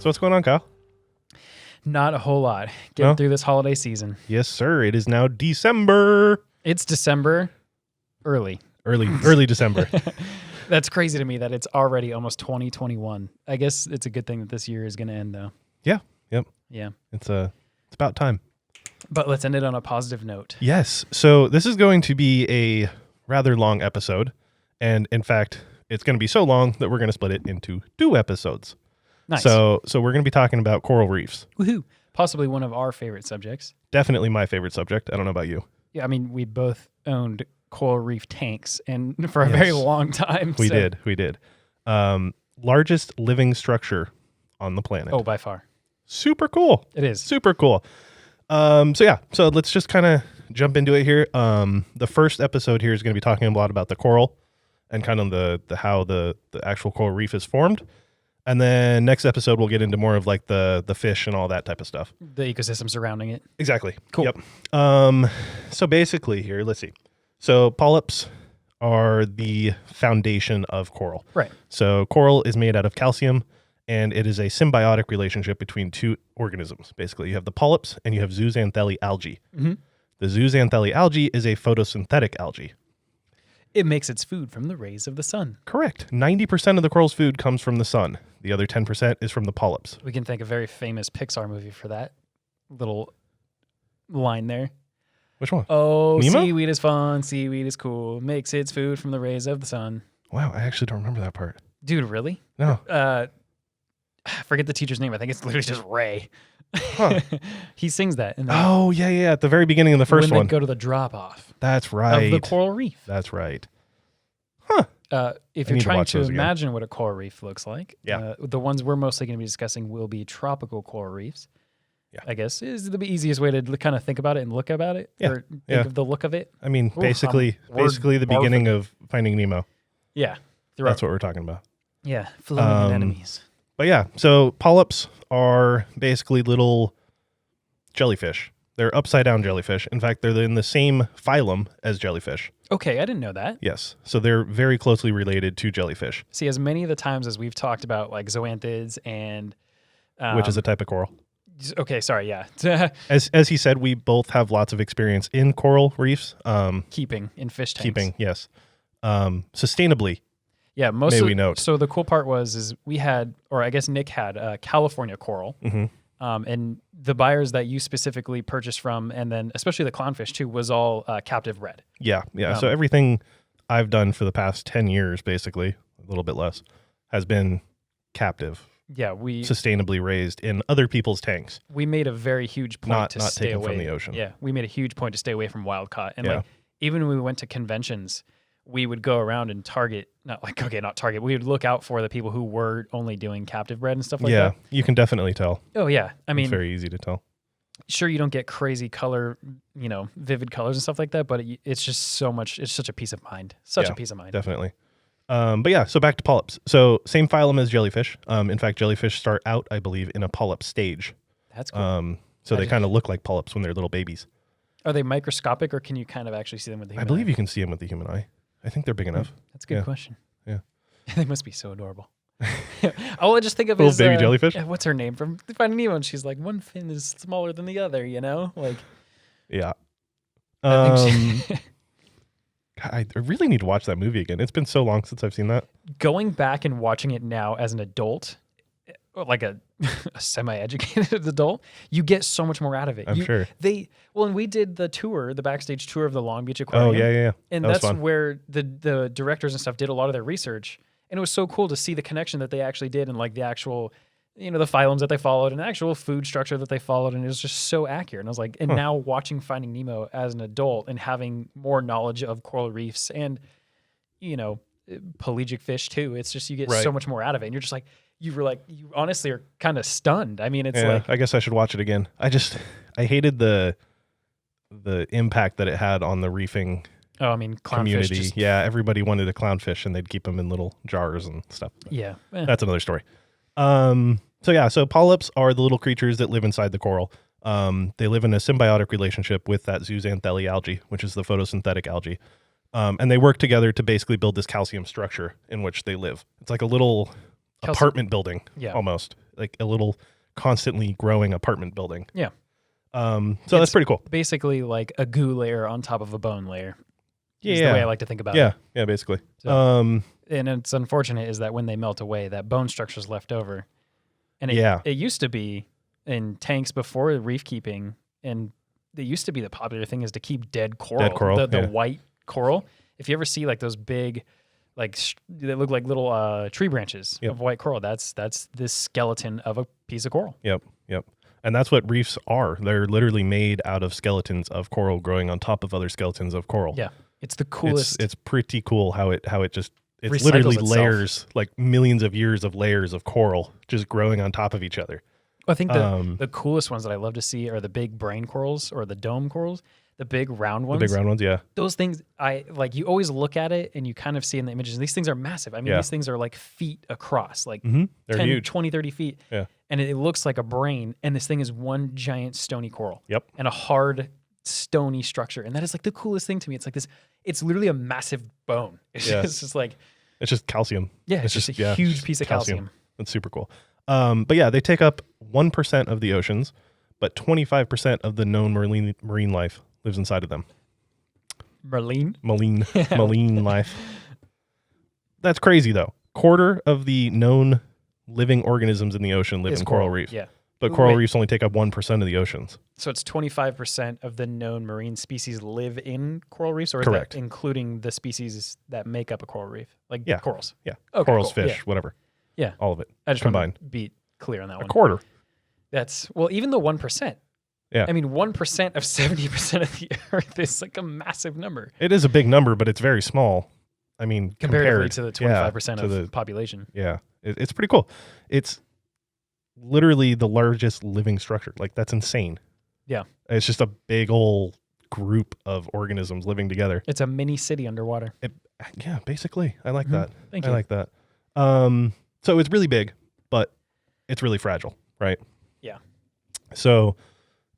So what's going on, Kyle? Not a whole lot. Getting through this holiday season. Yes, sir. It is now December. It's December early. Early December. That's crazy to me that it's already almost 2021. I guess it's a good thing that this year is going to end, though. Yeah. Yep. Yeah. It's about time. But let's end it on a positive note. Yes. So this is going to be a rather long episode. And in fact, it's going to be so long that we're going to split it into 2 episodes. Nice. So we're going to be talking about coral reefs. Woohoo. Possibly one of our favorite subjects. Definitely my favorite subject. I don't know about you. Yeah, I mean, we both owned coral reef tanks and for a very long time. We did. Largest living structure on the planet. Oh, by far. Super cool. It is. Super cool. So let's just kind of jump into it here. The first episode here is going to be talking a lot about the coral and kind of the how the actual coral reef is formed. And then next episode, we'll get into more of like the fish and all that type of stuff. The ecosystem surrounding it. Exactly. Cool. Yep. So basically here, let's see. So polyps are the foundation of coral. Right. So coral is made out of calcium, and it is a symbiotic relationship between 2 organisms. Basically, you have the polyps and you have zooxanthellae algae. Mm-hmm. The zooxanthellae algae is a photosynthetic algae. It makes its food from the rays of the sun. Correct. 90% of the coral's food comes from the sun. The other 10% is from the polyps. We can thank a very famous Pixar movie for that little line there. Which one? Oh, Nemo? seaweed is fun. Seaweed is cool. Makes its food from the rays of the sun. Wow, I actually don't remember that part. Dude, really? No. I forget the teacher's name. I think it's literally just Ray. Huh. He sings that. Oh, yeah. At the very beginning of the first when one. they go to the drop-off. That's right. Of the coral reef. That's right. Huh. If I you're need to trying watch to those again. imagine what a coral reef looks like, the ones we're mostly going to be discussing will be tropical coral reefs. Yeah. I guess is the easiest way to kind of think about it and look about it. Yeah. Or think of the look of it. I mean, Ooh, basically the beginning of Finding Nemo. Yeah. That's what we're talking about. Yeah. Floating anemones. But yeah, so polyps are basically little jellyfish. They're upside down jellyfish. In fact, they're in the same phylum as jellyfish. Okay, I didn't know that. Yes. So they're very closely related to jellyfish. See, as many of the times as we've talked about like zoanthids and... which is a type of coral. Okay, sorry, yeah. As he said, we both have lots of experience in coral reefs. Keeping in fish tanks. Keeping, yes. Sustainably. Yeah, we note. So the cool part is we had, or I guess Nick had, California coral. Mm-hmm. And the buyers that you specifically purchased from, and then especially the clownfish too, was all captive bred. Yeah. So everything I've done for the past 10 years, basically, a little bit less, has been captive. Yeah, we sustainably raised in other people's tanks. We made a very huge point to stay taken away from the ocean. Yeah, we made a huge point to stay away from wild caught. And like even when we went to conventions, we would go around and not target. We would look out for the people who were only doing captive bred and stuff like that. Yeah, you can definitely tell. Oh yeah, I mean, it's very easy to tell. Sure, you don't get crazy color, vivid colors and stuff like that, but it's just so much. It's such a peace of mind. Such a peace of mind. Definitely. But yeah, so back to polyps. So same phylum as jellyfish. In fact, jellyfish start out, I believe, in a polyp stage. That's cool. So they kind of look like polyps when they're little babies. Are they microscopic, or can you kind of actually see them with the human eye? I believe you can see them with the human eye. I think they're big enough. That's a good question. Yeah. They must be so adorable. All I just think of little is baby jellyfish. What's her name from Finding Nemo? And she's like, one fin is smaller than the other. Like. Yeah. I really need to watch that movie again. It's been so long since I've seen that. Going back and watching it now as an adult, like a semi-educated adult, you get so much more out of it. I'm sure. And we did the backstage tour of the Long Beach Aquarium. Oh, yeah. And that's where the directors and stuff did a lot of their research. And it was so cool to see the connection that they actually did and like the actual, the phylums that they followed and the actual food structure that they followed. And it was just so accurate. And I was like, now watching Finding Nemo as an adult and having more knowledge of coral reefs and, pelagic fish too. It's just, you get so much more out of it. And you're just like, you honestly are kind of stunned. I mean, it's like, I guess I should watch it again. I hated the impact that it had on the reefing community. Everybody wanted a clownfish and they'd keep them in little jars and stuff. That's another story. So polyps are the little creatures that live inside the coral. They live in a symbiotic relationship with that zooxanthellae algae, which is the photosynthetic algae. And they work together to basically build this calcium structure in which they live. It's like a little apartment building almost. like a little constantly growing apartment building. Yeah. So that's pretty cool. Basically like a goo layer on top of a bone layer. Yeah. Is the way I like to think about it. Yeah, basically. So, and it's unfortunate is that when they melt away, that bone structure is left over. And it used to be in tanks before reef keeping, and it used to be the popular thing is to keep dead coral. The white coral. If you ever see like those big, like they look like little tree branches of white coral, that's this skeleton of a piece of coral. Yep. And that's what reefs are. They're literally made out of skeletons of coral growing on top of other skeletons of coral. Yeah. It's the coolest. It's pretty cool how it just it's recycles literally itself. layers, like millions of years of layers of coral just growing on top of each other. I think the coolest ones that I love to see are the big brain corals or the dome corals, the big round ones. The big round ones, yeah. Those things, you always look at it and you kind of see in the images, these things are massive. I mean, these things are like feet across, like 10, huge. 20, 30 feet. Yeah. And it looks like a brain, and this thing is one giant stony coral. Yep. And a hard, stony structure. And that is like the coolest thing to me. It's like this, it's literally a massive bone. It's just like... It's just calcium. Yeah, it's just a huge piece of calcium. That's super cool. But yeah, they take up 1% of the oceans, but 25% of the known marine life lives inside of them. Marine life. That's crazy though. Quarter of the known living organisms in the ocean live in coral reef. Yeah. But coral reefs only take up 1% of the oceans. So it's 25% of the known marine species live in coral reefs, or is Correct. that including the species that make up a coral reef? Like corals? Yeah. Okay, corals, cool. fish, whatever. Yeah. All of it. I just combined. want to be clear on that one. A quarter. That's, well, even the 1%. Yeah. I mean, 1% of 70% of the earth is like a massive number. It is a big number, but it's very small. I mean, comparatively to the 25% of the population. Yeah. It's pretty cool. It's literally the largest living structure. Like, that's insane. Yeah. It's just a big old group of organisms living together. It's a mini city underwater. Yeah, basically. I like that. Thank you. I like that. So it's really big, but it's really fragile, right? Yeah. So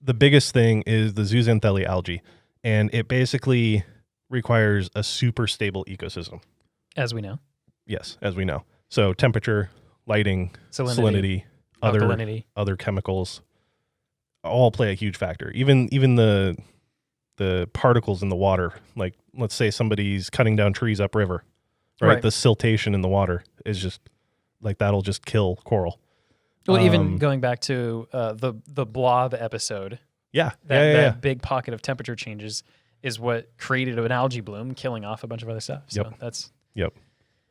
the biggest thing is the zooxanthellae algae, and it basically requires a super stable ecosystem. As we know. Yes, as we know. So temperature, lighting, salinity, other chemicals all play a huge factor. Even the particles in the water, like let's say somebody's cutting down trees upriver, right? The siltation in the water is just like, that'll just kill coral. Well, even going back to the blob episode, that big pocket of temperature changes is what created an algae bloom, killing off a bunch of other stuff. So that's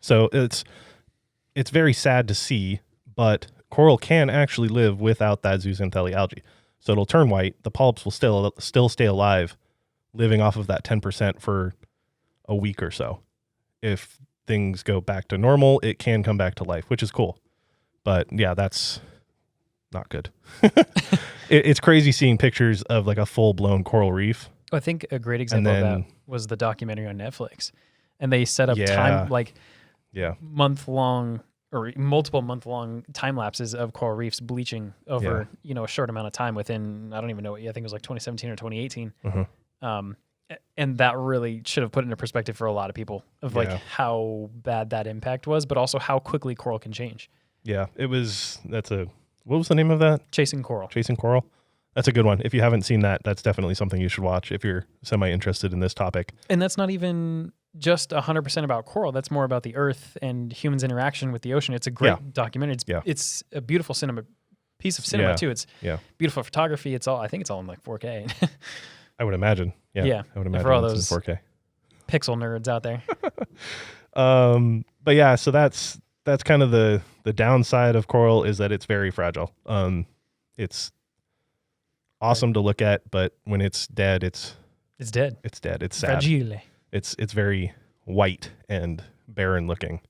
So it's very sad to see, but coral can actually live without that zooxanthellae algae. So it'll turn white. The polyps will still stay alive, living off of that 10% for a week or so. If things go back to normal, it can come back to life, which is cool. But yeah, that's not good. It's crazy seeing pictures of like a full-blown coral reef. I think a great example of that was the documentary on Netflix. And they set up month-long or multiple month-long time lapses of coral reefs bleaching over a short amount of time within, I don't even know what, I think it was like 2017 or 2018. And that really should have put into perspective for a lot of people of like how bad that impact was, but also how quickly coral can change. Yeah, what was the name of that? Chasing Coral. Chasing Coral. That's a good one. If you haven't seen that, that's definitely something you should watch if you're semi-interested in this topic. And that's not even just 100% about coral. That's more about the earth and humans' interaction with the ocean. It's a great documentary. It's a beautiful piece of cinema too. It's beautiful photography. I think it's all in like 4K. I would imagine. Yeah. I would imagine for all those it's in 4K. Pixel nerds out there. But yeah, so that's kind of the downside of coral, is that it's very fragile. It's awesome to look at, but when it's dead, it's dead. It's dead. It's sad. Fragile. It's very white and barren looking.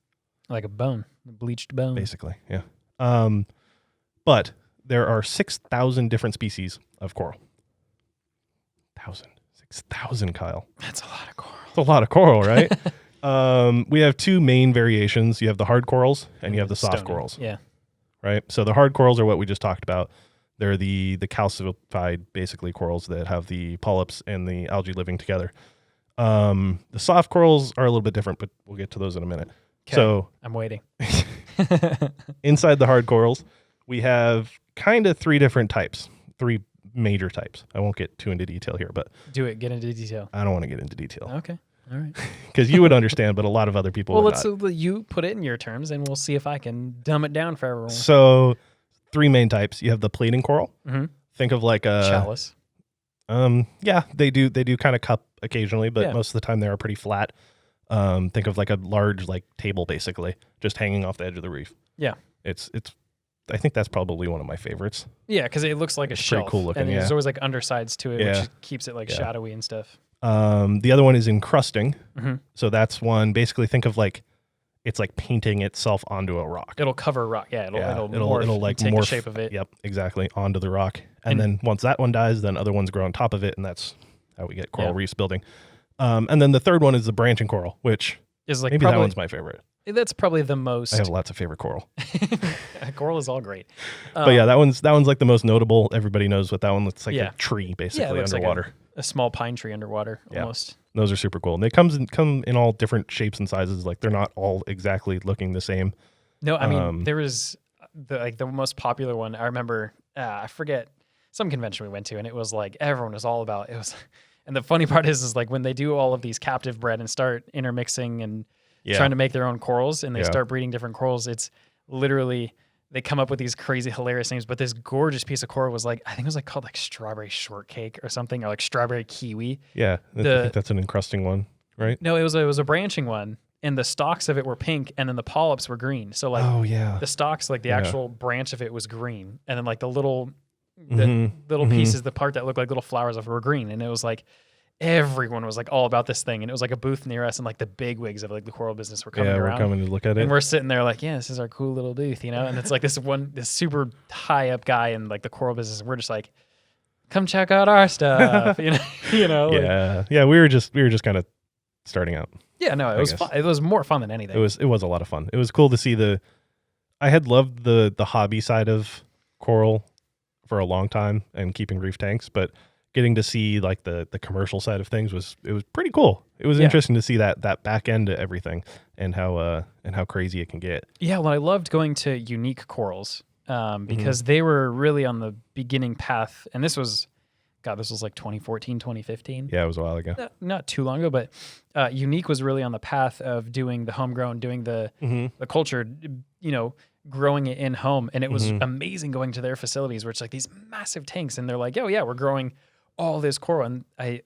Like a bone, a bleached bone. Basically, yeah. But there are 6,000 different species of coral. 6,000, Kyle. That's a lot of coral. It's a lot of coral, right? We have two main variations. You have the hard corals and you have the soft corals. Yeah. Right? So the hard corals are what we just talked about. They're the calcified, basically, corals that have the polyps and the algae living together. The soft corals are a little bit different, but we'll get to those in a minute. Okay. So I'm waiting. inside the hard corals, We have kind of three major types. I won't get too into detail here, but get into detail. I don't want to get into detail. Okay. All right. Because you would understand, but a lot of other people would not. You put it in your terms, and we'll see if I can dumb it down for everyone. So, three main types. You have the plating coral. Mm-hmm. Think of like a chalice. Yeah, they do kind of cup occasionally, but most of the time they are pretty flat. Think of like a large like table, basically, just hanging off the edge of the reef. Yeah. It's. I think that's probably one of my favorites. Yeah, because it looks like a shelf. Pretty cool looking. And there's always like undersides to it, which keeps it like shadowy and stuff. The other one is encrusting. Mm-hmm. So that's one. Basically, think of like it's like painting itself onto a rock. It'll cover a rock. Yeah, it'll like take morph the shape of it. Yep, exactly, onto the rock. And then once that one dies, then other ones grow on top of it, and that's how we get coral reefs building. And then the third one is the branching coral, which is like maybe that one's my favorite. That's probably the most. I have lots of favorite coral. Coral is all great. But yeah, that one's like the most notable. Everybody knows what that one looks like. A tree basically underwater. Like a small pine tree underwater almost. Those are super cool. And they come in all different shapes and sizes. Like they're not all exactly looking the same. No, I mean there was the most popular one. I remember I forget some convention we went to, and it was like everyone was all about it was. And the funny part is like when they do all of these captive bred and start intermixing and trying to make their own corals, and they start breeding different corals, it's literally they come up with these crazy hilarious names. But this gorgeous piece of coral was like, I think it was like called like strawberry shortcake or something, or like strawberry kiwi. Yeah, I think that's an encrusting one, right? No, it was a branching one, and the stalks of it were pink, and then the polyps were green. So like the stalks, like the actual branch of it was green, and then like the little pieces, the part that looked like little flowers of it were green. And it was like everyone was like all about this thing, and it was like a booth near us, and like the big wigs of like the coral business were coming around. We're coming to look at it, and we're sitting there like, this is our cool little booth, and it's like this super high up guy in like the coral business, and we're just like, come check out our stuff. Like, we were just kind of starting out. Yeah, no, it was fun. It was more fun than anything. It was a lot of fun. It was cool to see I had loved the hobby side of coral for a long time and keeping reef tanks, but getting to see like the commercial side of things was pretty cool. It was interesting to see that back end to everything and how crazy it can get. Yeah, well, I loved going to unique corals because they were really on the beginning path, and this was like 2014, 2015. Yeah, it was a while ago. Not too long ago, but unique was really on the path of doing the homegrown, doing the culture, growing it in home. And it was amazing going to their facilities where it's like these massive tanks, and they're like, oh yeah, we're growing all this coral. And I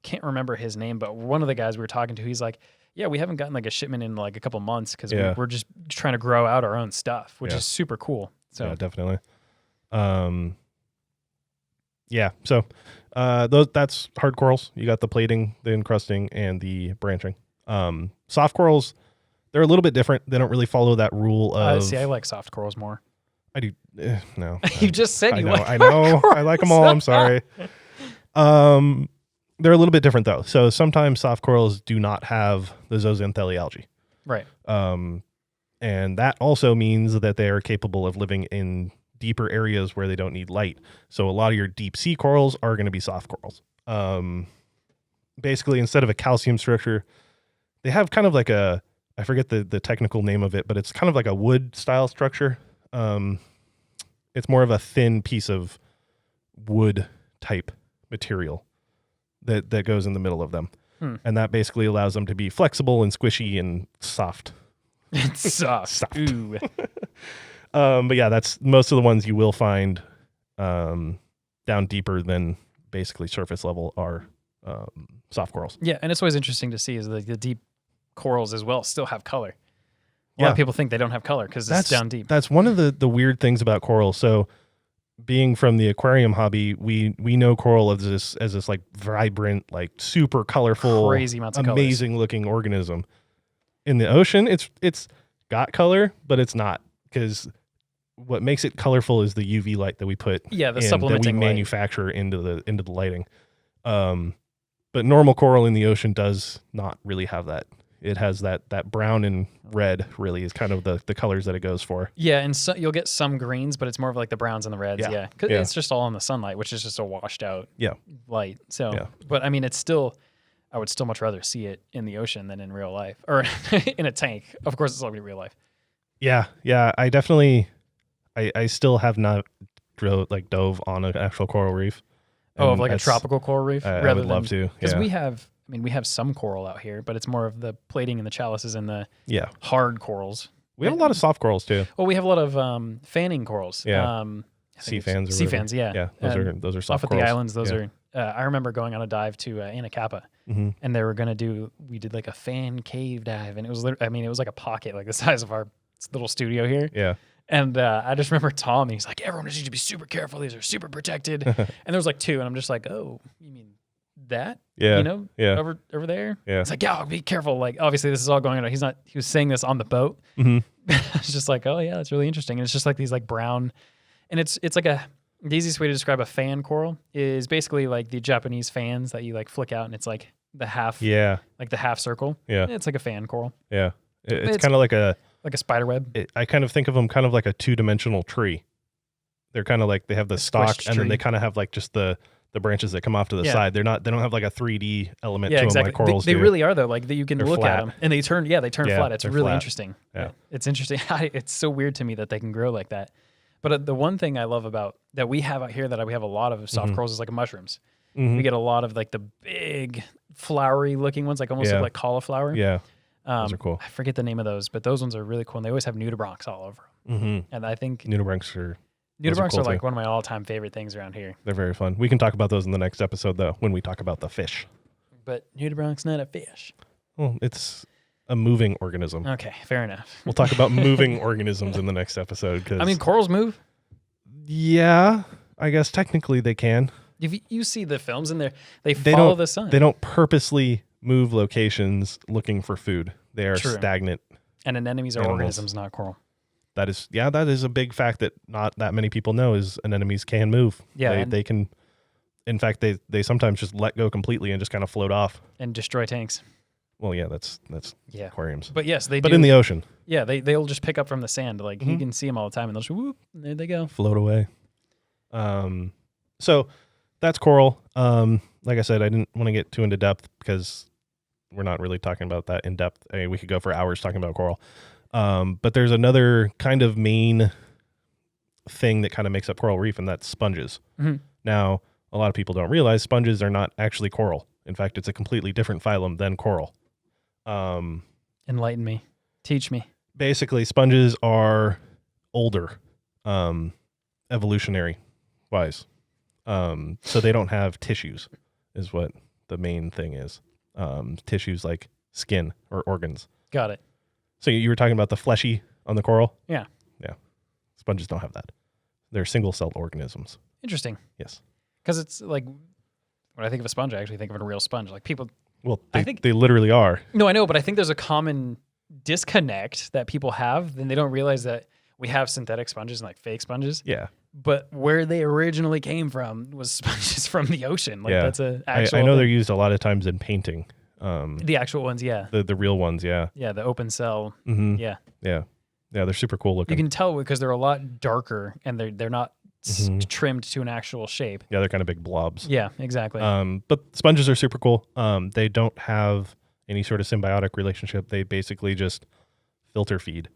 can't remember his name, but one of the guys we were talking to, he's like, yeah, we haven't gotten like a shipment in like a couple months because we're just trying to grow out our own stuff, which is super cool. So yeah, definitely. So that's hard corals. You got the plating, the encrusting, and the branching. Soft corals, they're a little bit different. They don't really follow that rule of... see, I like soft corals more. I do. No. You just said you like I know. I like them all. I'm sorry. They're a little bit different, though. So sometimes soft corals do not have the zooxanthellae algae. Right. And that also means that they are capable of living in deeper areas where they don't need light. So a lot of your deep sea corals are going to be soft corals. Basically, instead of a calcium structure, they have kind of like I forget the technical name of it, but it's kind of like a wood style structure. It's more of a thin piece of wood type material that goes in the middle of them. And that basically allows them to be flexible and squishy and soft. It's soft. Ooh. But yeah, that's most of the ones you will find down deeper than basically surface level are soft corals. Yeah, and it's always interesting to see is the deep corals as well still have color. A lot of people think they don't have color because it's down deep. That's one of the weird things about coral. So being from the aquarium hobby, we know coral as this like vibrant, like super colorful, crazy amounts of amazing colors. Looking organism. In the ocean, it's got color, but it's not, because what makes it colorful is the UV light that we put the supplementing that we manufacture into the lighting. But normal coral in the ocean does not really have that. It has that brown and red really is kind of the colors that it goes for. Yeah, and so you'll get some greens, but it's more of like the browns and the reds. Yeah, because it's just all in the sunlight, which is just a washed out light. So, but I mean, I would still much rather see it in the ocean than in real life or in a tank. Of course, it's all going to be real life. Yeah, I still have not dove on an actual coral reef. Of like a tropical coral reef? I would love to. Because we have some coral out here, but it's more of the plating and the chalices and the hard corals. We have a lot of soft corals too. Well, we have a lot of fanning corals. Yeah. Sea fans. Sea fans, yeah. Yeah, those are soft off corals. Off at the islands, those are... I remember going on a dive to Anacapa, and we did like a fan cave dive, and it was like a pocket, like the size of our little studio here. Yeah. And I just remember Tom, he's like, everyone needs to be super careful. These are super protected. And there was like 2, and I'm just like, oh, you mean that? Yeah. You know? Yeah. Over there? Yeah. It's like, yeah, be careful. Like, obviously this is all going on. He was saying this on the boat. Mm-hmm. It's just like, oh yeah, that's really interesting. And it's just like these like brown, and it's like the easiest way to describe a fan coral is basically like the Japanese fans that you like flick out, and it's like the half, like the half circle. Yeah. It's like a fan coral. Yeah. It's kind of like a spider web. I kind of think of them kind of like a 2-dimensional tree. They're kind of like they have the stalk, and then they kind of have like just the branches that come off to the side. They don't have like a 3D element to them like corals do. They really are though. Like you can look flat. at them and they turn flat. It's really flat. Interesting. Yeah. It's interesting. It's so weird to me that they can grow like that. But the one thing I love about that we have out here that we have a lot of soft corals is like mushrooms. Mm-hmm. We get a lot of like the big flowery looking ones, like almost look like cauliflower. Yeah. Those are cool. I forget the name of those, but those ones are really cool. And they always have nudibranchs all over them. Mm-hmm. And I think nudibranchs are cool like one of my all-time favorite things around here. They're very fun. We can talk about those in the next episode, though, when we talk about the fish. But nudibranch's not a fish. Well, it's a moving organism. Okay, fair enough. We'll talk about moving organisms in the next episode. I mean, corals move. Yeah, I guess technically they can. If you see the films in there, they follow the sun. They don't purposely move locations looking for food. They are stagnant. And anemones are organisms, not coral. That is a big fact that not that many people know is anemones can move. Yeah. They can, in fact, they sometimes just let go completely and just kind of float off. And destroy tanks. Well, yeah, that's aquariums. But yes, they do. But in the ocean. Yeah, they'll just pick up from the sand. Like you can see them all the time and they'll just whoop, and there they go. Float away. So that's coral. Like I said, I didn't want to get too into depth because we're not really talking about that in depth. I mean, we could go for hours talking about coral. But there's another kind of main thing that kind of makes up coral reef, and that's sponges. Mm-hmm. Now, a lot of people don't realize sponges are not actually coral. In fact, it's a completely different phylum than coral. Enlighten me. Teach me. Basically, sponges are older, evolutionary wise. So they don't have tissues, is what the main thing is. Tissues like skin or organs. Got it. So you were talking about the fleshy on the coral? Yeah. Yeah. Sponges don't have that. They're single-celled organisms. Interesting. Yes. Because it's like, when I think of a sponge, I actually think of a real sponge. Like people... Well, they literally are. No, I know, but I think there's a common disconnect that people have, then they don't realize that we have synthetic sponges and like fake sponges. Yeah. But where they originally came from was sponges from the ocean. Like that's a actual I know they're used a lot of times in painting. The actual ones, yeah. The real ones, yeah. Yeah, the open cell. Mm-hmm. Yeah. Yeah. Yeah, they're super cool looking. You can tell because they're a lot darker and they're not trimmed to an actual shape. Yeah, they're kind of big blobs. Yeah, exactly. But sponges are super cool. They don't have any sort of symbiotic relationship. They basically just filter feed.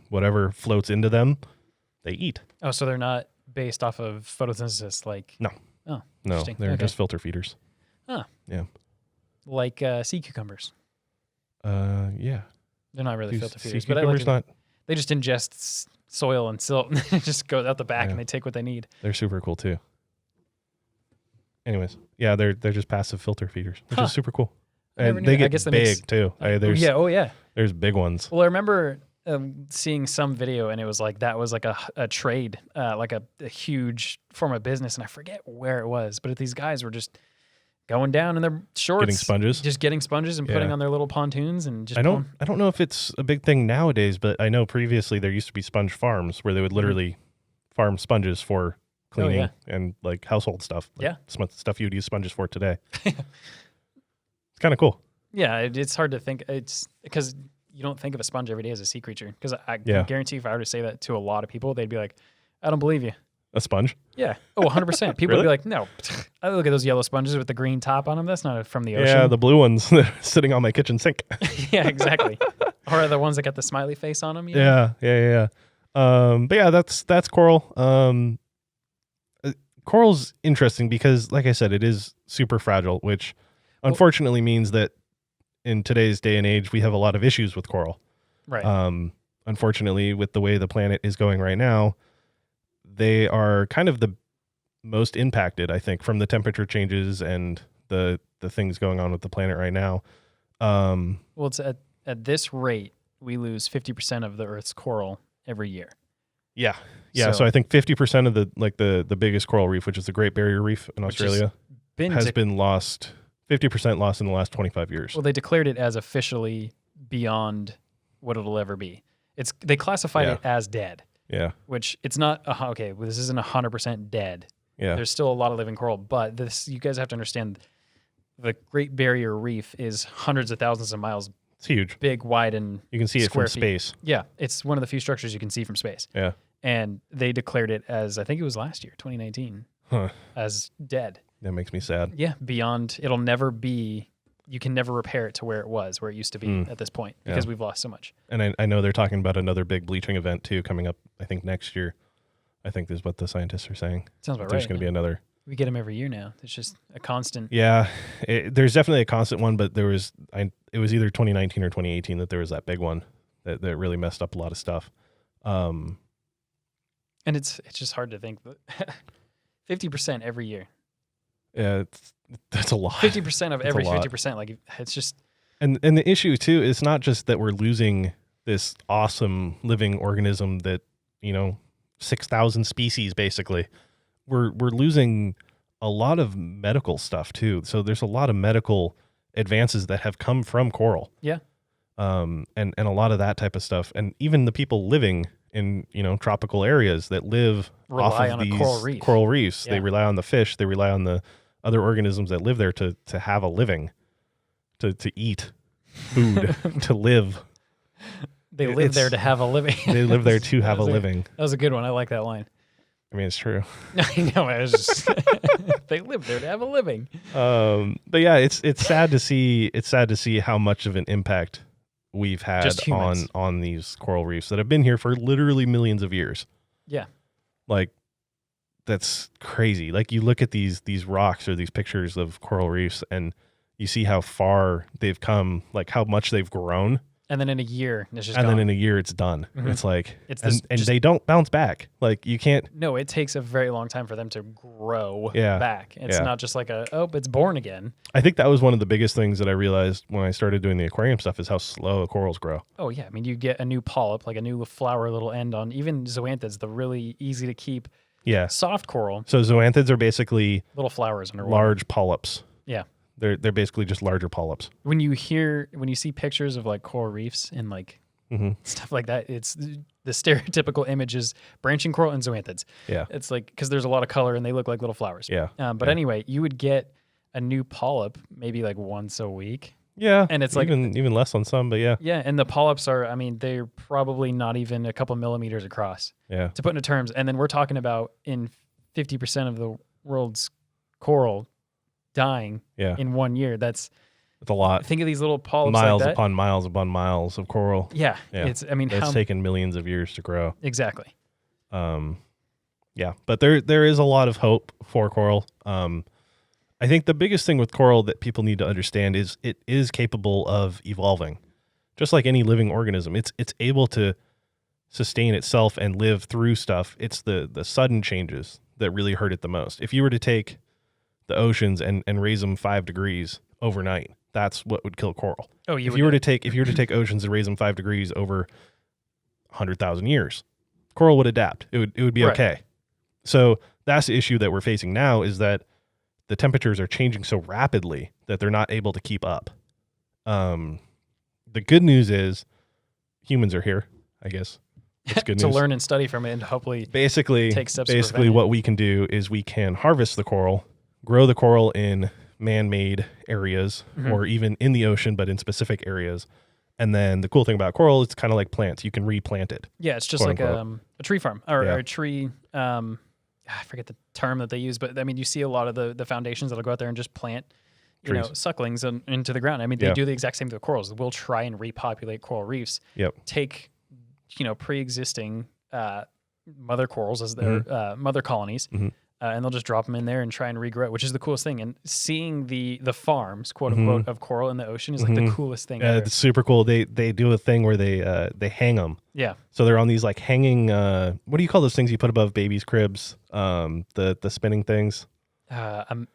Whatever floats into them, they eat. Oh, so they're not based off of photosynthesis like... No. Oh, no, they're just filter feeders. Huh. Yeah. Like sea cucumbers. Yeah. They're not really filter feeders. Sea cucumbers not... They just ingest soil and silt and it just goes out the back and they take what they need. They're super cool too. Anyways, yeah, they're just passive filter feeders, which is super cool. And they get big too. There's big ones. Well, I remember seeing some video and it was like that was like a trade, like a huge form of business, and I forget where it was, but these guys were just going down in their shorts, getting sponges and putting on their little pontoons and just. I don't know if it's a big thing nowadays, but I know previously there used to be sponge farms where they would literally farm sponges for cleaning and like household stuff. Like stuff you would use sponges for today. It's kind of cool. Yeah, it's hard to think. It's because you don't think of a sponge every day as a sea creature. Because I guarantee if I were to say that to a lot of people, they'd be like, I don't believe you. A sponge? Yeah. Oh, 100%. People would be like, no. I look at those yellow sponges with the green top on them. That's not from the ocean. Yeah, the blue ones that are sitting on my kitchen sink. Yeah, exactly. Or the ones that got the smiley face on them. Yeah. But yeah, that's coral. Coral's interesting because, like I said, it is super fragile, which unfortunately means that in today's day and age, we have a lot of issues with coral. Right. Unfortunately, with the way the planet is going right now, they are kind of the most impacted, I think, from the temperature changes and the things going on with the planet right now. Well, it's at this rate, we lose 50% of the Earth's coral every year. Yeah. Yeah. So I think 50% of the biggest coral reef, which is the Great Barrier Reef in Australia, has been lost, 50% lost in the last 25 years. Well, they declared it as officially beyond what it'll ever be. They classified it as dead. Yeah. Which it's not, okay, well, this isn't 100% dead. Yeah. There's still a lot of living coral, but you guys have to understand the Great Barrier Reef is hundreds of thousands of miles. It's huge. Big, wide, and you can see it from space. Yeah. It's one of the few structures you can see from space. Yeah. And they declared it as, I think it was last year, 2019, as dead. That makes me sad. Yeah. Beyond, it'll never be, you can never repair it to where it used to be at this point because we've lost so much. And I know they're talking about another big bleaching event too coming up, I think next year. I think is what the scientists are saying. Sounds about right. There's going to be another. We get them every year now. It's just a constant. Yeah. There's definitely a constant one, but it was either 2019 or 2018 that there was that big one that really messed up a lot of stuff. And it's just hard to think, but 50% every year. Yeah, that's a lot. 50% of every 50%. Like it's just. And the issue too is not just that we're losing this awesome living organism that 6,000 species basically. We're losing a lot of medical stuff too. So there's a lot of medical advances that have come from coral. Yeah. And a lot of that type of stuff, and even the people living in tropical areas that rely off of these coral reefs. Yeah. They rely on the fish. They rely on the other organisms that live there to have a living, to eat food, to live. They live there to have a living. They live there to have a living. That was a good one. I like that line. I mean, it's true. I know. It was just they live there to have a living. But yeah, it's sad to see. It's sad to see how much of an impact we've had on these coral reefs that have been here for literally millions of years. Yeah. Like, that's crazy. Like, you look at these rocks or these pictures of coral reefs and you see how far they've come, like how much they've grown. And then in a year, it's just gone. Then in a year, it's done. Mm-hmm. It's like, and they don't bounce back. Like, you can't. No, it takes a very long time for them to grow back. It's not just like it's born again. I think that was one of the biggest things that I realized when I started doing the aquarium stuff is how slow corals grow. Oh, yeah. I mean, you get a new polyp, like a new flower little end on even zoanthids, the really easy to keep soft coral. So zoanthids are basically little flowers underwater. Large polyps. Yeah. They're basically just larger polyps. When you see pictures of like coral reefs and like stuff like that, it's the stereotypical image is branching coral and zoanthids. Yeah. It's like, because there's a lot of color and they look like little flowers. Yeah. But anyway, you would get a new polyp maybe like once a week. Yeah. And it's even less on some, but yeah. Yeah. And the polyps they're probably not even a couple millimeters across. Yeah. To put into terms. And then we're talking about in 50% of the world's coral dying in 1 year. That's a lot. Think of these little polyps, miles like that. upon miles of coral. Yeah. It's taken millions of years to grow. Exactly. Yeah, but there is a lot of hope for coral. I think the biggest thing with coral that people need to understand is it is capable of evolving. Just like any living organism, it's able to sustain itself and live through stuff. It's the sudden changes that really hurt it the most. If you were to take the oceans and raise them 5 degrees overnight, that's what would kill coral. Oh, if you were to take oceans and raise them 5 degrees over 100,000 years, coral would adapt. It would be okay. So that's the issue that we're facing now, is that the temperatures are changing so rapidly that they're not able to keep up. The good news is humans are here, I guess. That's good to news. Learn and study from it and hopefully take steps. Basically, what we can do is we can harvest the coral, grow the coral in man-made areas or even in the ocean, but in specific areas. And then the cool thing about coral, it's kind of like plants. You can replant it. Yeah, it's just like a tree farm or a tree. I forget the term that they use, but I mean, you see a lot of the foundations that'll go out there and just plant, sucklings into the ground. I mean, they do the exact same to the corals. We'll try and repopulate coral reefs. Yep. Take, pre-existing mother corals as their mother colonies. And they'll just drop them in there and try and regrow, which is the coolest thing. And seeing the farms, quote unquote, of coral in the ocean is like the coolest thing ever. It's super cool. They do a thing where they hang them. Yeah. So they're on these like hanging. What do you call those things you put above babies' cribs? The spinning things. I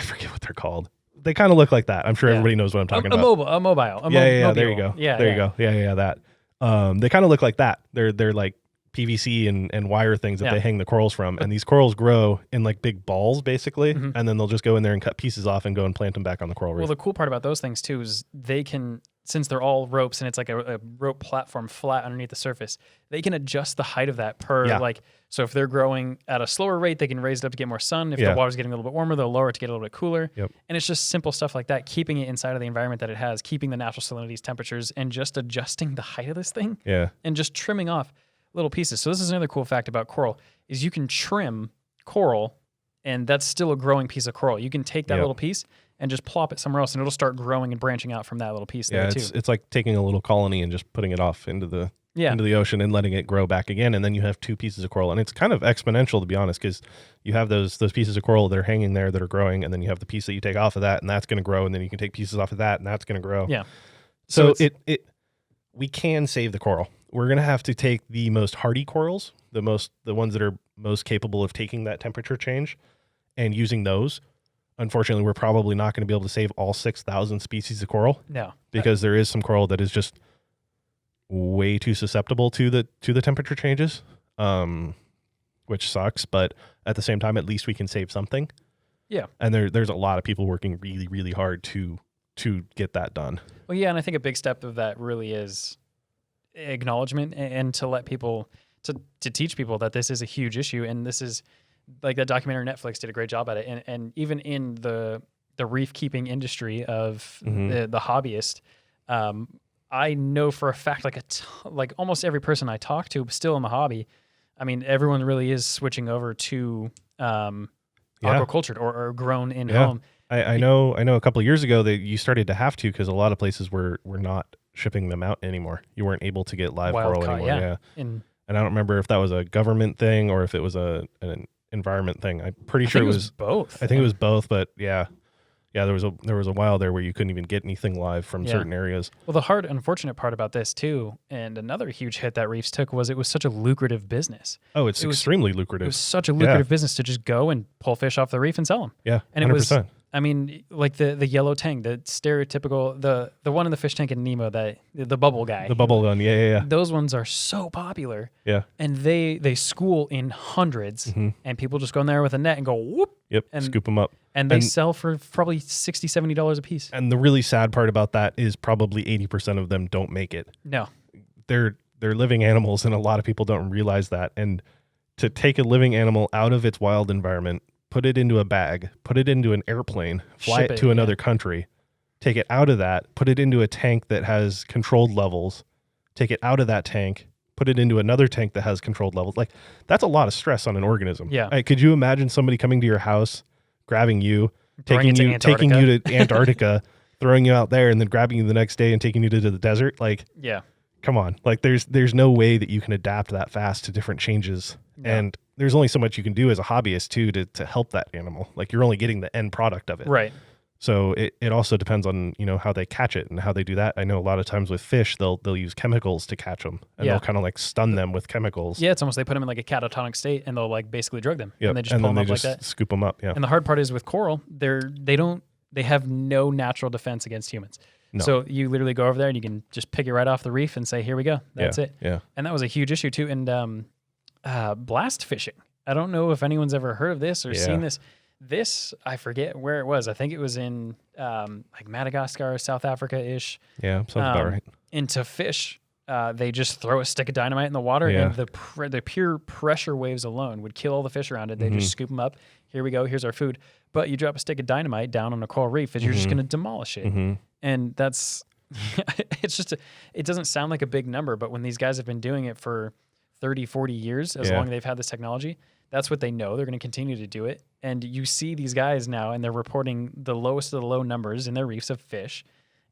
forget what they're called. They kind of look like that. I'm sure everybody knows what I'm talking about. A mobile. There you go. There you go. Yeah. That. They kind of look like that. They're like PVC and wire things that they hang the corals from, and these corals grow in like big balls basically, and then they'll just go in there and cut pieces off and go and plant them back on the coral reef. Well, the cool part about those things too is they can, since they're all ropes and it's like a rope platform flat underneath the surface, they can adjust the height of that per like, so if they're growing at a slower rate, they can raise it up to get more sun. If the water's getting a little bit warmer, they'll lower it to get a little bit cooler. And it's just simple stuff like that, keeping it inside of the environment that it has, keeping the natural salinities, temperatures, and just adjusting the height of this thing. And just trimming off little pieces. So this is another cool fact about coral is you can trim coral and that's still a growing piece of coral. You can take that little piece and just plop it somewhere else and it'll start growing and branching out from that little piece there too. It's like taking a little colony and just putting it off into the ocean and letting it grow back again, and then you have two pieces of coral, and it's kind of exponential to be honest, because you have those pieces of coral that are hanging there that are growing, and then you have the piece that you take off of that and that's going to grow, and then you can take pieces off of that and that's going to grow. So we can save the coral. We're going to have to take the most hardy corals, the ones that are most capable of taking that temperature change and using those. Unfortunately, we're probably not going to be able to save all 6,000 species of coral. No. Because there is some coral that is just way too susceptible to the temperature changes, which sucks, but at the same time, at least we can save something. Yeah. And there's a lot of people working really, really hard to get that done. Well, yeah, and I think a big step of that really is acknowledgement and to let people to teach people that this is a huge issue, and this is like that documentary Netflix did a great job at it, and even in the reef keeping industry of the hobbyist, I know for a fact like almost every person I talk to still in the hobby, I mean everyone really is switching over to aquacultured or grown in home. I know a couple of years ago that you started to have to, because a lot of places were not shipping them out anymore. You weren't able to get live coral anymore. And I don't remember if that was a government thing or if it was an environment thing. I'm pretty sure it was both. I think it was both, but yeah, there was a while there where you couldn't even get anything live from certain areas. Well, the unfortunate part about this too, and another huge hit that reefs took, was it was such a lucrative business. Oh, it was extremely lucrative. It was such a lucrative business to just go and pull fish off the reef and sell them. Yeah, and 100%. It was, I mean, like the yellow tang, the stereotypical, the one in the fish tank in Nemo, the bubble guy. The bubble gun, yeah. Those ones are so popular. Yeah. And they school in hundreds, and people just go in there with a net and go whoop. Yep, and scoop them up. And they sell for probably $60, $70 a piece. And the really sad part about that is probably 80% of them don't make it. No. They're living animals, and a lot of people don't realize that. And to take a living animal out of its wild environment, put it into a bag, put it into an airplane, fly it to another country, take it out of that, put it into a tank that has controlled levels, take it out of that tank, put it into another tank that has controlled levels. Like, that's a lot of stress on an organism. Yeah. Like, could you imagine somebody coming to your house, grabbing you, taking you to Antarctica, throwing you out there, and then grabbing you the next day and taking you to the desert? Like, come on. Like, there's no way that you can adapt that fast to different changes. Yeah. And there's only so much you can do as a hobbyist too to help that animal. Like, you're only getting the end product of it. Right. So it also depends on, how they catch it and how they do that. I know a lot of times with fish, they'll use chemicals to catch them, and they'll kind of like stun them with chemicals. Yeah, it's almost they put them in like a catatonic state, and they'll like basically drug them. Yep. And they just pull them up like that. Scoop them up. Yeah. And the hard part is with coral, they have no natural defense against humans. No. So you literally go over there and you can just pick it right off the reef and say, here we go. That's it. Yeah. And that was a huge issue too. And blast fishing. I don't know if anyone's ever heard of this or seen this. This, I forget where it was. I think it was in like Madagascar, South Africa-ish. Yeah, sounds about right. And to fish, they just throw a stick of dynamite in the water, and the pure pressure waves alone would kill all the fish around it. They just scoop them up. Here we go. Here's our food. But you drop a stick of dynamite down on a coral reef, and you're just going to demolish it. And that's, it's just, it doesn't sound like a big number, but when these guys have been doing it for 30, 40 years, as long as they've had this technology, that's what they know. They're going to continue to do it. And you see these guys now, and they're reporting the lowest of the low numbers in their reefs of fish.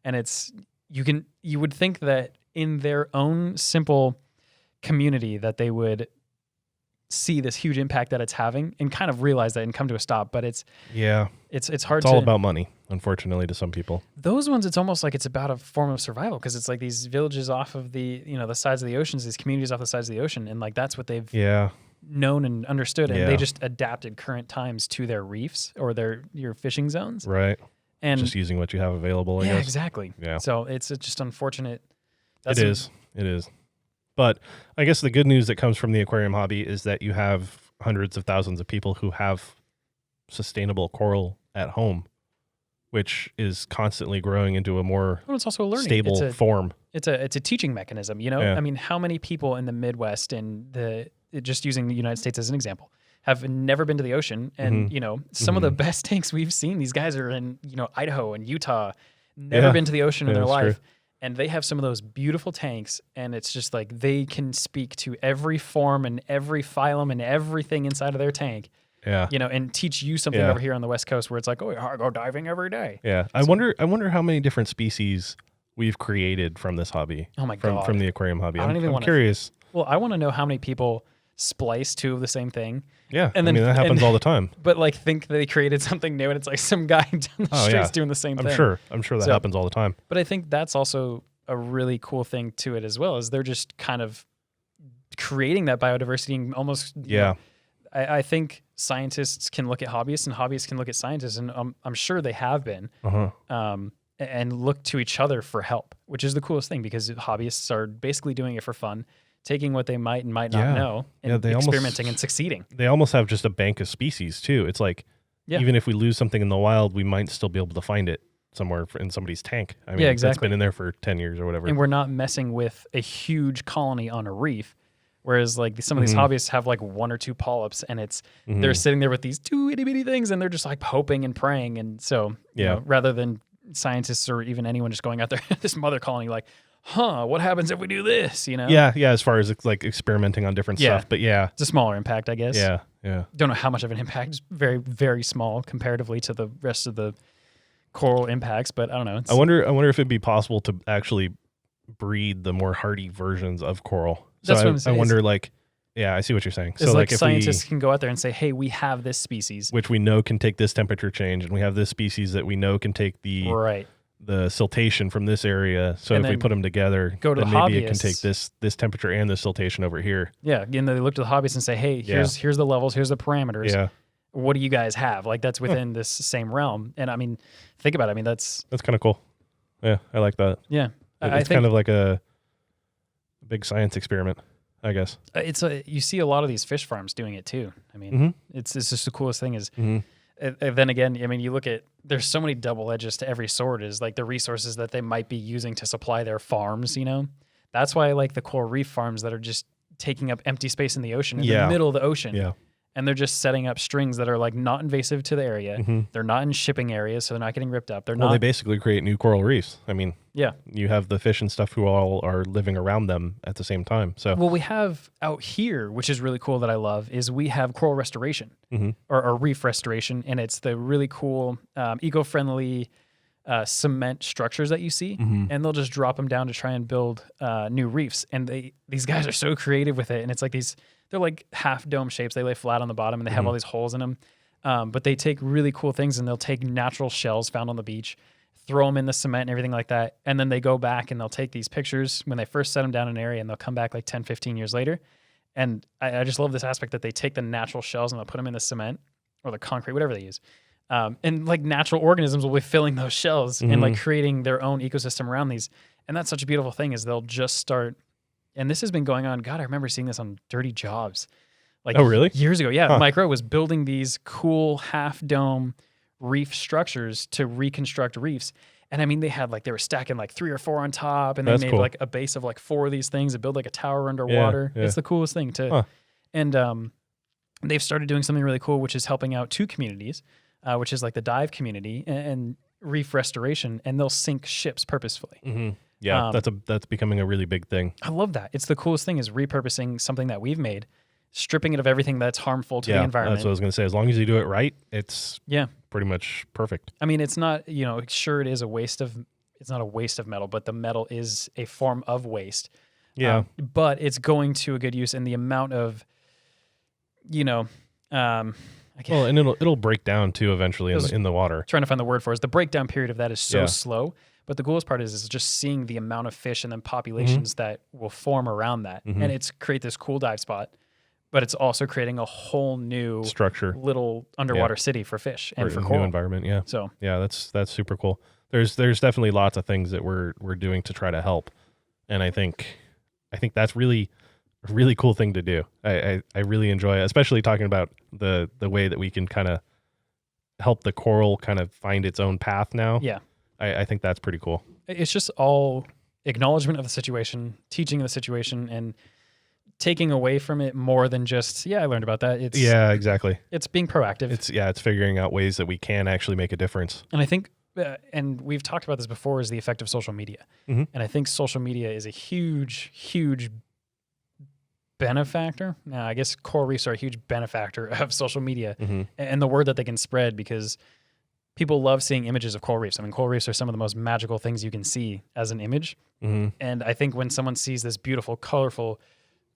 And it's, you would think that in their own simple community that they would see this huge impact that it's having and kind of realize that and come to a stop. But it's hard. It's all about money, unfortunately, to some people. Those ones, it's almost like it's about a form of survival because it's like these villages off of the the sides of the oceans, these communities off the sides of the ocean, and like that's what they've known and understood, and they just adapted current times to their reefs or your fishing zones, right? And just using what you have available. I guess. Exactly. Yeah. So it's just unfortunate. It is. But I guess the good news that comes from the aquarium hobby is that you have hundreds of thousands of people who have sustainable coral at home, which is constantly growing into a more it's also a learning. Stable form. It's a teaching mechanism. I mean, how many people in the Midwest and just using the United States as an example have never been to the ocean, and some of the best tanks we've seen. These guys are in Idaho and Utah, never been to the ocean in their life. True. And they have some of those beautiful tanks, and it's just like they can speak to every form and every phylum and everything inside of their tank. Yeah. And teach you something over here on the West Coast where it's like, oh, I go diving every day. Yeah. I wonder how many different species we've created from this hobby. Oh my God. From the aquarium hobby. I'm curious. Well, I want to know how many people splice two of the same thing. Yeah. And then, that happens all the time. But like think they created something new and it's like some guy down the street's doing the same thing. I'm sure that happens all the time. But I think that's also a really cool thing to it as well, is they're just kind of creating that biodiversity and almost, I think scientists can look at hobbyists and hobbyists can look at scientists, and I'm sure they have been, and look to each other for help, which is the coolest thing because hobbyists are basically doing it for fun, taking what they might and might not know and experimenting and succeeding. They almost have just a bank of species too. It's like, even if we lose something in the wild, we might still be able to find it somewhere in somebody's tank. I mean, exactly. That's been in there for 10 years or whatever. And we're not messing with a huge colony on a reef. Whereas like some of these hobbyists have like one or two polyps, and it's they're sitting there with these two itty bitty things, and they're just like hoping and praying. And so, rather than scientists or even anyone just going out there, this mother colony, like, what happens if we do this? Yeah. As far as like experimenting on different stuff, but it's a smaller impact, I guess. Yeah. Don't know how much of an impact. It's very, very small comparatively to the rest of the coral impacts, but I don't know. I wonder if it'd be possible to actually breed the more hardy versions of coral. So That's what I'm saying. I wonder, like, I see what you're saying. So like if scientists can go out there and say, hey, we have this species, which we know can take this temperature change, and we have this species that we know can take the siltation from this area. So if we put them together, then maybe it can take this temperature and the siltation over here. Yeah, and they look to the hobbyists and say, hey, here's the levels, here's the parameters. Yeah. What do you guys have? Like that's within this same realm. And I mean, think about it. I mean, that's kind of cool. Yeah, I like that. Yeah. It's kind of like a big science experiment, I guess. You see a lot of these fish farms doing it too. I mean, it's just the coolest thing is, then again, I mean, you look at, there's so many double edges to every sword, is like the resources that they might be using to supply their farms, That's why I like the coral reef farms that are just taking up empty space in the ocean, in the middle of the ocean. Yeah. And they're just setting up strings that are like not invasive to the area. They're not in shipping areas, so they're not getting ripped up. They basically create new coral reefs. I mean, you have the fish and stuff who all are living around them at the same time. So, well, we have out here, which is really cool that I love, is we have coral restoration or reef restoration, and it's the really cool eco-friendly cement structures that you see, and they'll just drop them down to try and build new reefs. And these guys are so creative with it, and it's like they're like half dome shapes. They lay flat on the bottom and they have all these holes in them. But they take really cool things, and they'll take natural shells found on the beach, throw them in the cement and everything like that. And then they go back and they'll take these pictures when they first set them down in an area, and they'll come back like 10, 15 years later. And I just love this aspect that they take the natural shells and they'll put them in the cement or the concrete, whatever they use. And like natural organisms will be filling those shells and like creating their own ecosystem around these. And that's such a beautiful thing, is they'll just start. And this has been going on. God, I remember seeing this on Dirty Jobs. Like, oh, really? Years ago. Yeah. Mike Rowe was building these cool half dome reef structures to reconstruct reefs. And I mean, they were stacking like 3 or 4 on top, and they made like a base of like 4 of these things to build like a tower underwater. Yeah. It's the coolest thing too. And they've started doing something really cool, which is helping out 2 communities, which is like the dive community and reef restoration, and they'll sink ships purposefully. Yeah, that's becoming a really big thing. I love that. It's the coolest thing, is repurposing something that we've made, stripping it of everything that's harmful to the environment. That's what I was going to say. As long as you do it right, it's pretty much perfect. I mean, it's not, sure, it's not a waste of metal, but the metal is a form of waste. Yeah. But it's going to a good use, and the amount of, and it'll break down too eventually in the water. Trying to find the word for it. The breakdown period of that is so slow. But the coolest part is just seeing the amount of fish and then populations that will form around that. And it's create this cool dive spot, but it's also creating a whole new structure, little underwater city for fish and for coral. New environment. Yeah. So that's super cool. There's definitely lots of things that we're doing to try to help. And I think that's really a really cool thing to do. I really enjoy it, especially talking about the way that we can kind of help the coral kind of find its own path now. Yeah. I think that's pretty cool. It's just all acknowledgement of the situation, teaching the situation, and taking away from it more than just, I learned about that. Exactly. It's being proactive. It's figuring out ways that we can actually make a difference. And I think, and we've talked about this before, is the effect of social media. And I think social media is a huge, huge benefactor. Now, I guess coral reefs are a huge benefactor of social media and the word that they can spread, because people love seeing images of coral reefs. I mean, coral reefs are some of the most magical things you can see as an image. And I think when someone sees this beautiful, colorful,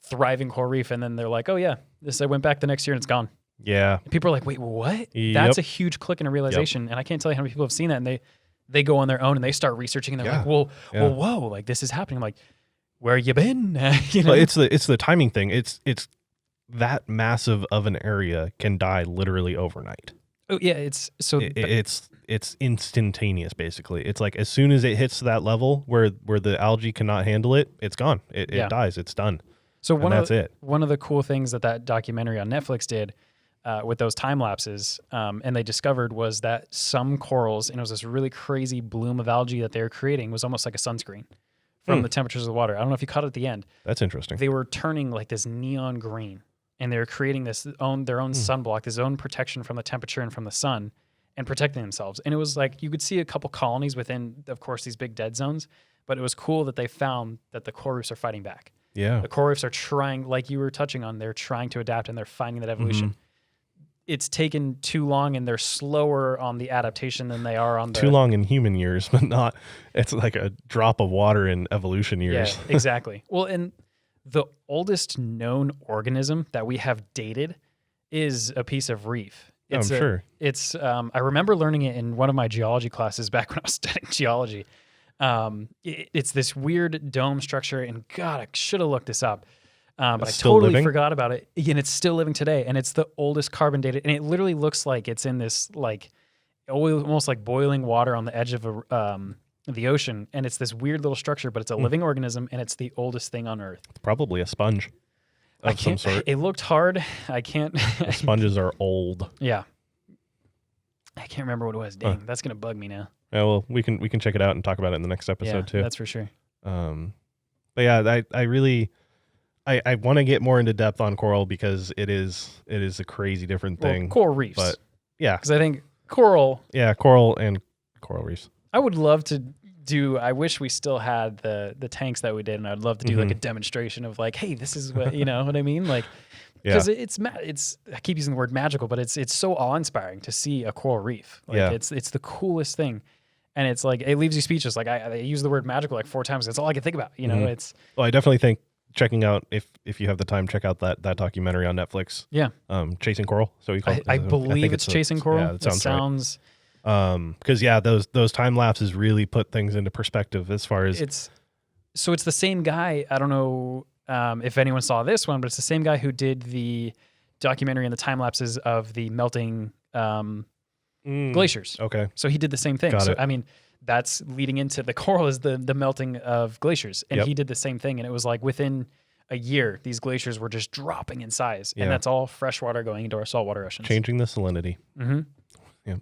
thriving coral reef, and then they're like, oh yeah, I went back the next year and it's gone. Yeah. And people are like, wait, what? That's a huge click and a realization. And I can't tell you how many people have seen that, and they go on their own and they start researching, and they're like, well, whoa, like this is happening. I'm like, where you been? Well, it's the timing thing. It's that massive of an area can die literally overnight. Oh yeah, it's instantaneous. Basically, it's like as soon as it hits that level where the algae cannot handle it, it's gone. It dies. It's done. So one of the cool things that documentary on Netflix did with those time lapses, and they discovered, was that some corals, and it was this really crazy bloom of algae that they were creating, was almost like a sunscreen from the temperatures of the water. I don't know if you caught it at the end. That's interesting. They were turning like this neon green, and they were creating their own sunblock, this own protection from the temperature and from the sun, and protecting themselves. And it was like you could see a couple colonies within, of course, these big dead zones, but it was cool that they found that the coral reefs are fighting back. Yeah. The coral reefs are trying, like you were touching on, they're trying to adapt, and they're finding that evolution. It's taken too long, and they're slower on the adaptation than they are on the... Too long in human years, but not... It's like a drop of water in evolution years. Yeah, exactly. Well, and the oldest known organism that we have dated is a piece of reef. I'm sure. It's I remember learning it in one of my geology classes back when I was studying geology. It's this weird dome structure, and God, I should have looked this up. But I totally forgot about it. And it's still living today, and it's the oldest carbon dated, and it literally looks like it's in this like almost like boiling water on the edge of the ocean, and it's this weird little structure, but it's a living organism, and it's the oldest thing on Earth. It's probably a sponge of some sort. It looked hard. I can't. The sponges are old. Yeah. I can't remember what it was. Dang, that's gonna bug me now. Yeah, well, we can check it out and talk about it in the next episode too. That's for sure. But yeah, I really want to get more into depth on coral, because it is a crazy different thing. Coral reefs. But yeah, because I think coral. Yeah, coral and coral reefs. I would love to do. I wish we still had the tanks that we did, and I'd love to do like a demonstration of like, hey, this is what you know what I mean, like. Because it's I keep using the word magical, but it's so awe-inspiring to see a coral reef. Like it's the coolest thing, and it's like it leaves you speechless. Like I use the word magical like 4 times. That's all I can think about. You know, it's. Well, I definitely think checking out, if you have the time, check out that documentary on Netflix. Yeah. Chasing Coral. So you call it. I believe it's Chasing Coral. Yeah, that sounds right. Because those time lapses really put things into perspective as far as it's the same guy. I don't know. If anyone saw this one, but it's the same guy who did the documentary and the time lapses of the melting glaciers. Okay. So he did the same thing. Got it. I mean, that's leading into the coral is the melting of glaciers. And he did the same thing. And it was like within a year, these glaciers were just dropping in size. And that's all fresh water going into our saltwater oceans. Changing the salinity. Yeah.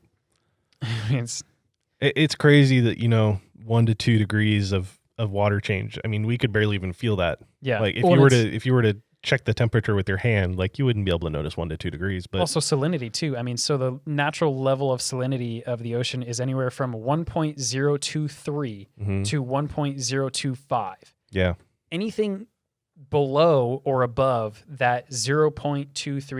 It's crazy that, 1 to 2 degrees of water change. I mean, we could barely even feel that. Yeah. Like if you were to check the temperature with your hand, like you wouldn't be able to notice 1 to 2 degrees. But also salinity too. I mean, so the natural level of salinity of the ocean is anywhere from 1.023 to 1.025. Yeah. Anything below or above that 0.23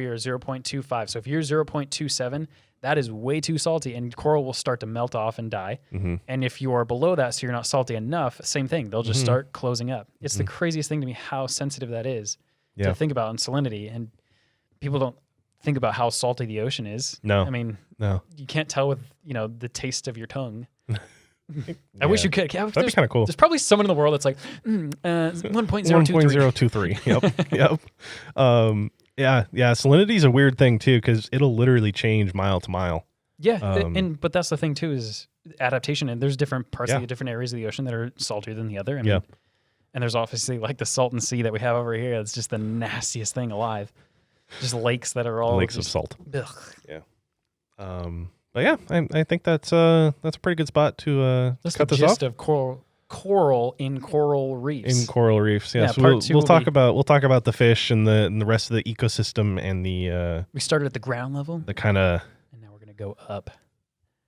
or 0.25. So if you're 0.27, that is way too salty, and coral will start to melt off and die. Mm-hmm. And if you are below that, so you're not salty enough, same thing. They'll just start closing up. It's the craziest thing to me how sensitive that is to think about in salinity. And people don't think about how salty the ocean is. No. I mean, no. You can't tell with, the taste of your tongue. I wish you could. That'd be kind of cool. There's probably someone in the world that's like 1.023. 1.023. Yep. Yeah. Salinity is a weird thing too, because it'll literally change mile to mile. Yeah, but that's the thing too, is adaptation. And there's different parts of the different areas of the ocean that are saltier than the other. I mean, and there's obviously like the Salton Sea that we have over here. It's just the nastiest thing alive. Just lakes that are all lakes of salt. Ugh. Yeah. But yeah, I think that's a pretty good spot to cut this off. Of coral in coral reefs. In coral reefs, yes. Yeah, we'll talk about the fish and the rest of the ecosystem and the. We started at the ground level. The kind of. And now we're gonna go up.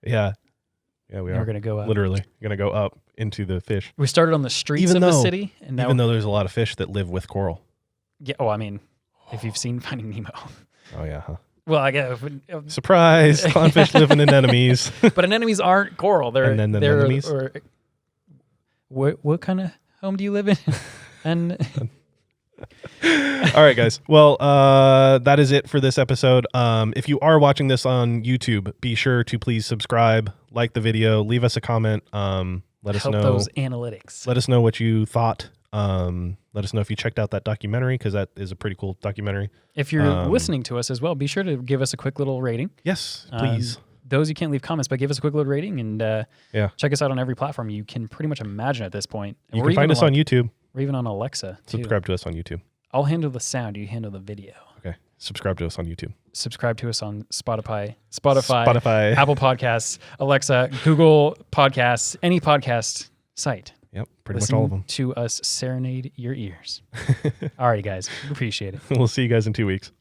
Yeah, we are. We're gonna go up. Literally, gonna go up into the fish. We started on the streets of the city, and now even though there's a lot of fish that live with coral. Yeah. Oh, I mean, if you've seen Finding Nemo. Oh yeah. Huh? Well, I guess. Surprise! Clownfish live in anemones. But anemones aren't coral. They're anemones. What kind of home do you live in? And all right, guys. Well, that is it for this episode. If you are watching this on YouTube, be sure to please subscribe, like the video, leave us a comment. Let us know those analytics. Let us know what you thought. Let us know if you checked out that documentary, because that is a pretty cool documentary. If you're listening to us as well, be sure to give us a quick little rating. Yes, please. Those you can't leave comments, but give us a quick little rating and check us out on every platform you can pretty much imagine at this point. You can find us on YouTube. Or even on Alexa, too. Subscribe to us on YouTube. I'll handle the sound. You handle the video. Okay. Subscribe to us on YouTube. Subscribe to us on Spotify, Apple Podcasts, Alexa, Google Podcasts, any podcast site. Yep, pretty much all of them. To us serenade your ears. All right, guys. Appreciate it. We'll see you guys in 2 weeks.